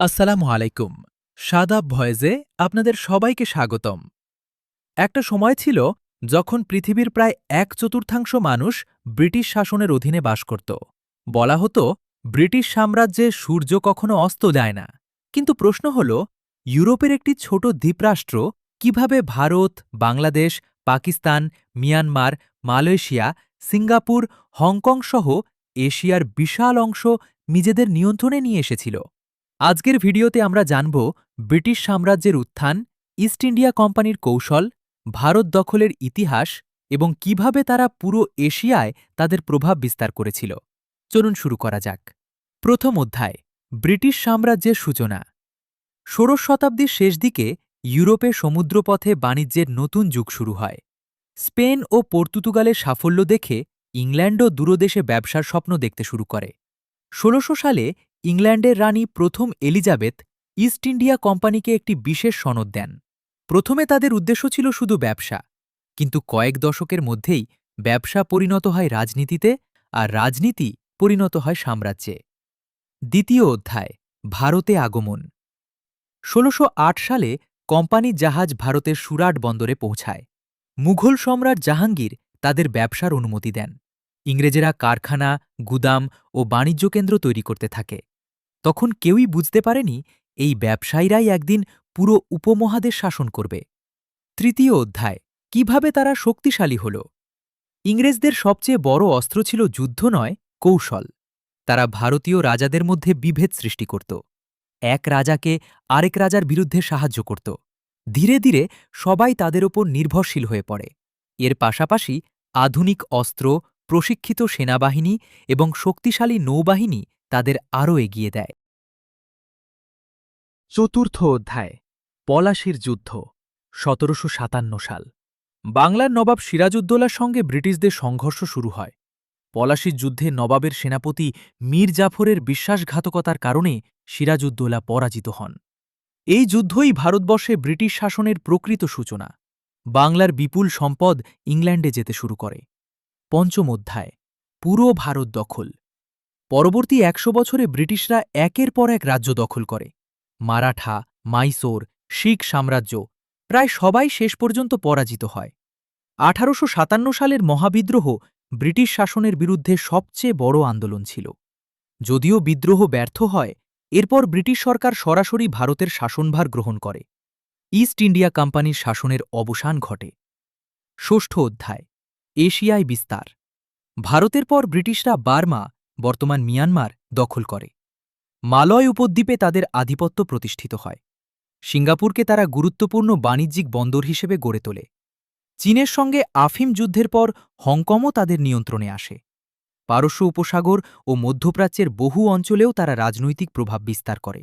আসসালামু আলাইকুম। শাদাব ভয়েসে আপনাদের সবাইকে স্বাগতম। একটা সময় ছিল যখন পৃথিবীর প্রায় 1/4 মানুষ ব্রিটিশ শাসনের অধীনে বাস করত। বলা হতো ব্রিটিশ সাম্রাজ্যে সূর্য কখনো অস্ত যায় না। কিন্তু প্রশ্ন হল, ইউরোপের একটি ছোট দ্বীপরাষ্ট্র কিভাবে Bharat, Bangladesh, Pakistan, Myanmar, Malaysia, Singapore, Hong Kong সহ এশিয়ার বিশাল অংশ নিজেদের নিয়ন্ত্রণে নিয়ে এসেছিল? আজকের ভিডিওতে আমরা জানব ব্রিটিশ সাম্রাজ্যের উত্থান, ইস্ট ইন্ডিয়া কোম্পানির কৌশল, ভারত দখলের ইতিহাস এবং কিভাবে তারা পুরো এশিয়ায় তাদের প্রভাব বিস্তার করেছিল। চলুন শুরু করা যাক। প্রথম অধ্যায়, ব্রিটিশ সাম্রাজ্যের সূচনা। ১৬শ শতাব্দীর শেষ দিকে ইউরোপে সমুদ্রপথে বাণিজ্যের নতুন যুগ শুরু হয়। স্পেন ও পর্তুগালের সাফল্য দেখে ইংল্যান্ডও দূরদেশে ব্যবসার স্বপ্ন দেখতে শুরু করে। ১৬০০ সালে ইংল্যান্ডের রানী প্রথম এলিজাবেথ ইস্ট ইন্ডিয়া কোম্পানিকে একটি বিশেষ সনদ দেন। প্রথমে তাদের উদ্দেশ্য ছিল শুধু ব্যবসা, কিন্তু কয়েক দশকের মধ্যেই ব্যবসা পরিণত হয় রাজনীতিতে, আর রাজনীতি পরিণত হয় সাম্রাজ্যে। দ্বিতীয় অধ্যায়, ভারতে আগমন। ১৬০৮ সালে কোম্পানির জাহাজ ভারতের সুরাট বন্দরে পৌঁছায়। মুঘল সম্রাট জাহাঙ্গীর তাদের ব্যবসার অনুমতি দেন। ইংরেজেরা কারখানা, গুদাম ও বাণিজ্য কেন্দ্র তৈরি করতে থাকে। তখন কেউই বুঝতে পারেনি এই ব্যবসায়ীরাই একদিন পুরো উপমহাদেশ শাসন করবে। তৃতীয় অধ্যায়, কিভাবে তারা শক্তিশালী হল। ইংরেজদের সবচেয়ে বড় অস্ত্র ছিল যুদ্ধ নয়, কৌশল। তারা ভারতীয় রাজাদের মধ্যে বিভেদ সৃষ্টি করত। এক রাজাকে আরেক রাজার বিরুদ্ধে সাহায্য করত। ধীরে ধীরে সবাই তাদের ওপর নির্ভরশীল হয়ে পড়ে। এর পাশাপাশি আধুনিক অস্ত্র, প্রশিক্ষিত সেনাবাহিনী এবং শক্তিশালী নৌবাহিনী তাদের আরও এগিয়ে দেয়। চতুর্থ অধ্যায়, পলাশির যুদ্ধ। ১৭৫৭ সাল বাংলার নবাব সিরাজউদ্দৌলার সঙ্গে ব্রিটিশদের সংঘর্ষ শুরু হয়। পলাশির যুদ্ধে নবাবের সেনাপতি মীর জাফরের বিশ্বাসঘাতকতার কারণে সিরাজউদ্দৌলা পরাজিত হন। এই যুদ্ধই ভারতবর্ষে ব্রিটিশ শাসনের প্রকৃত সূচনা। বাংলার বিপুল সম্পদ ইংল্যান্ডে যেতে শুরু করে। পঞ্চম অধ্যায়, পুরো ভারত দখল। পরবর্তী ১০০ বছরে ব্রিটিশরা একের পর এক রাজ্য দখল করে। মারাঠা, মাইসোর, শিখ সাম্রাজ্য, প্রায় সবাই শেষ পর্যন্ত পরাজিত হয়। ১৮৫৭ সালের মহাবিদ্রোহ ব্রিটিশ শাসনের বিরুদ্ধে সবচেয়ে বড় আন্দোলন ছিল। যদিও বিদ্রোহ ব্যর্থ হয়, এরপর ব্রিটিশ সরকার সরাসরি ভারতের শাসনভার গ্রহণ করে। ইস্ট ইন্ডিয়া কোম্পানির শাসনের অবসান ঘটে। ষষ্ঠ অধ্যায়, এশিয়ায় বিস্তার। ভারতের পর ব্রিটিশরা বার্মা, বর্তমান মিয়ানমার দখল করে। মালয় উপদ্বীপে তাদের আধিপত্য প্রতিষ্ঠিত হয়। সিঙ্গাপুরকে তারা গুরুত্বপূর্ণ বাণিজ্যিক বন্দর হিসেবে গড়ে তোলে। চীনের সঙ্গে আফিম যুদ্ধের পর হংকংও তাদের নিয়ন্ত্রণে আসে। পারস্য উপসাগর ও মধ্যপ্রাচ্যের বহু অঞ্চলেও তারা রাজনৈতিক প্রভাব বিস্তার করে।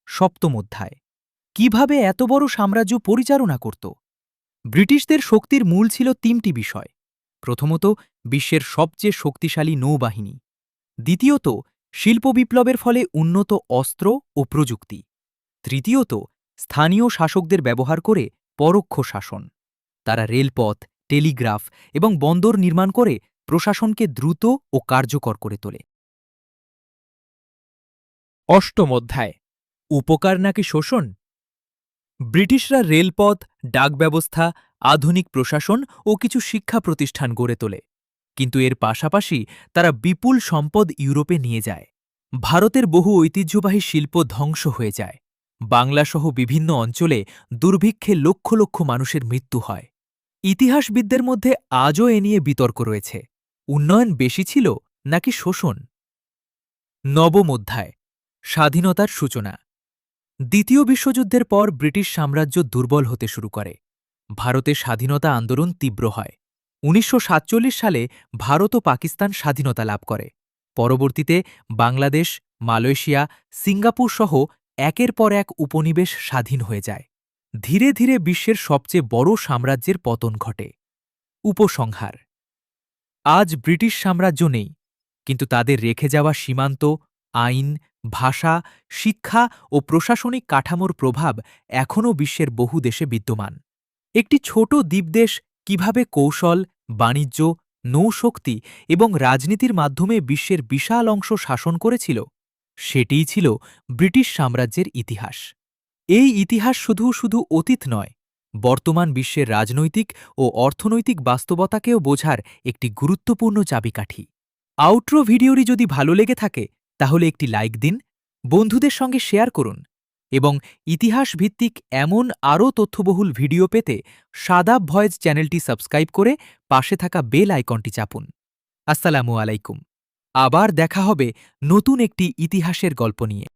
সপ্তম অধ্যায়, কিভাবে এত বড় সাম্রাজ্য পরিচালনা করত। ব্রিটিশদের শক্তির মূল ছিল তিনটি বিষয়। প্রথমত, বিশ্বের সবচেয়ে শক্তিশালী নৌবাহিনী। দ্বিতীয়ত, শিল্প বিপ্লবের ফলে উন্নত অস্ত্র ও প্রযুক্তি। তৃতীয়ত, স্থানীয় শাসকদের ব্যবহার করে পরোক্ষ শাসন। তারা রেলপথ, টেলিগ্রাফ এবং বন্দর নির্মাণ করে প্রশাসনকে দ্রুত ও কার্যকর করে তোলে। অষ্টম অধ্যায়, উপকার নাকি শোষণ। ব্রিটিশরা রেলপথ, ডাক ব্যবস্থা, আধুনিক প্রশাসন ও কিছু শিক্ষা প্রতিষ্ঠান গড়ে তোলে। কিন্তু এর পাশাপাশি তারা বিপুল সম্পদ ইউরোপে নিয়ে যায়। ভারতের বহু ঐতিহ্যবাহী শিল্প ধ্বংস হয়ে যায়। বাংলাসহ বিভিন্ন অঞ্চলে দুর্ভিক্ষে লক্ষ লক্ষ মানুষের মৃত্যু হয়। ইতিহাসবিদদের মধ্যে আজও এ নিয়ে বিতর্ক রয়েছে, উন্নয়ন বেশি ছিল নাকি শোষণ। নবম অধ্যায়, স্বাধীনতার সূচনা। দ্বিতীয় বিশ্বযুদ্ধের পর ব্রিটিশ সাম্রাজ্য দুর্বল হতে শুরু করে। ভারতের স্বাধীনতা আন্দোলন তীব্র হয়। ১৯৪৭ সালে ভারত ও পাকিস্তান স্বাধীনতা লাভ করে। পরবর্তীতে বাংলাদেশ, মালয়েশিয়া, সিঙ্গাপুর সহ একের পর এক উপনিবেশ স্বাধীন হয়ে যায়। ধীরে ধীরে বিশ্বের সবচেয়ে বড় সাম্রাজ্যের পতন ঘটে। উপসংহার, আজ ব্রিটিশ সাম্রাজ্য নেই, কিন্তু তাদের রেখে যাওয়া সীমান্ত, আইন, ভাষা, শিক্ষা ও প্রশাসনিক কাঠামোর প্রভাব এখনও বিশ্বের বহু দেশে বিদ্যমান। একটি ছোট দ্বীপদেশ কিভাবে কৌশল, বাণিজ্য, নৌশক্তি এবং রাজনীতির মাধ্যমে বিশ্বের বিশাল অংশ শাসন করেছিল, সেটিই ছিল ব্রিটিশ সাম্রাজ্যের ইতিহাস। এই ইতিহাস শুধু শুধু অতীত নয়, বর্তমান বিশ্বের রাজনৈতিক ও অর্থনৈতিক বাস্তবতাকেও বোঝার একটি গুরুত্বপূর্ণ চাবিকাঠি। আউট্রো ভিডিওটি যদি ভালো লেগে থাকে তাহলে একটি লাইক দিন, বন্ধুদের সঙ্গে শেয়ার করুন এবং ইতিহাস ভিত্তিক এমন আরও তথ্যবহুল ভিডিও পেতে শাদাব ভয়েস চ্যানেলটি সাবস্ক্রাইব করে পাশে থাকা বেল আইকনটি চাপুন। আসসালামু আলাইকুম। আবার দেখা হবে নতুন একটি ইতিহাসের গল্প নিয়ে।